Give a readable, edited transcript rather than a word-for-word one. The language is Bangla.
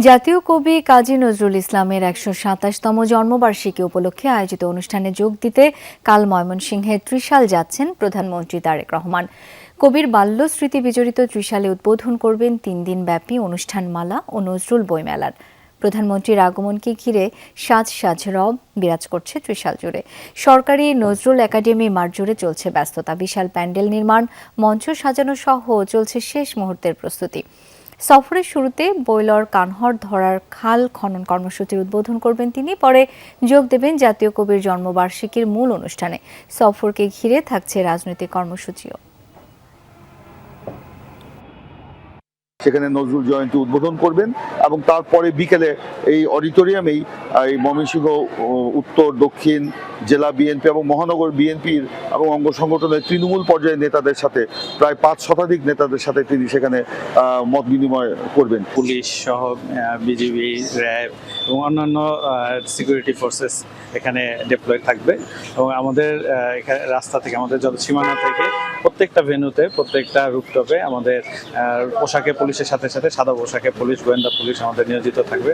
জাতীয় কবি কাজী নজরুল ইসলামের ১২৭তম জন্মবার্ষিকী উপলক্ষে আয়োজিত অনুষ্ঠানে যোগ দিতে কাল ময়মনসিংহের ত্রিশাল যাচ্ছেন প্রধানমন্ত্রী তারেক রহমান। কবির বাল্য স্মৃতি বিজড়িত ত্রিশালে উদ্বোধন করবেন ৩ দিনব্যাপী অনুষ্ঠানমালা ও নজরুল বইমেলার। প্রধানমন্ত্রীর আগমনকে ঘিরে সাজ সাজ রব বিরাজ করছে ত্রিশাল জুড়ে। সরকারি নজরুল একাডেমি মাঠ জুড়ে চলছে ব্যস্ততা, বিশাল প্যান্ডেল নির্মাণ, মঞ্চ সাজানো সহ চলছে শেষ মুহূর্তের প্রস্তুতি। সফরের শুরুতে বৈলর কানহর ধরার খাল খনন কর্মসূচির উদ্বোধন করবেন তিনি, পরে যোগ দেবেন জাতীয় কবির জন্মবার্ষিকীর মূল অনুষ্ঠানে। সফরকে ঘিরে থাকছে রাজনৈতিক কর্মসূচিও। সেখানে নজরুল জয়ন্তী উদ্বোধন করবেন এবং তারপরে বিকেলে এই অডিটোরিয়ামেই এই ময়মনসিংহ উত্তর দক্ষিণ জেলা বিএনপি এবং মহানগর বিএনপির এবং অঙ্গ সংগঠনের তৃণমূল পর্যায়ের নেতাদের সাথে প্রায় ৫ শতাধিক নেতাদের সাথে তিনি সেখানে মত বিনিময় করবেন। পুলিশ সহ বিজিবি, র্যাব এবং অন্যান্য সিকিউরিটি ফোর্সেস এখানে ডিপ্লয় থাকবে এবং আমাদের রাস্তা থেকে, আমাদের সীমানা থেকে প্রত্যেকটা ভেন্যুতে, প্রত্যেকটা রুপটপে আমাদের পোশাকে পুলিশের সাথে সাথে সাদা পোশাকে পুলিশ, গোয়েন্দা পুলিশ আমাদের নিয়োজিত থাকবে।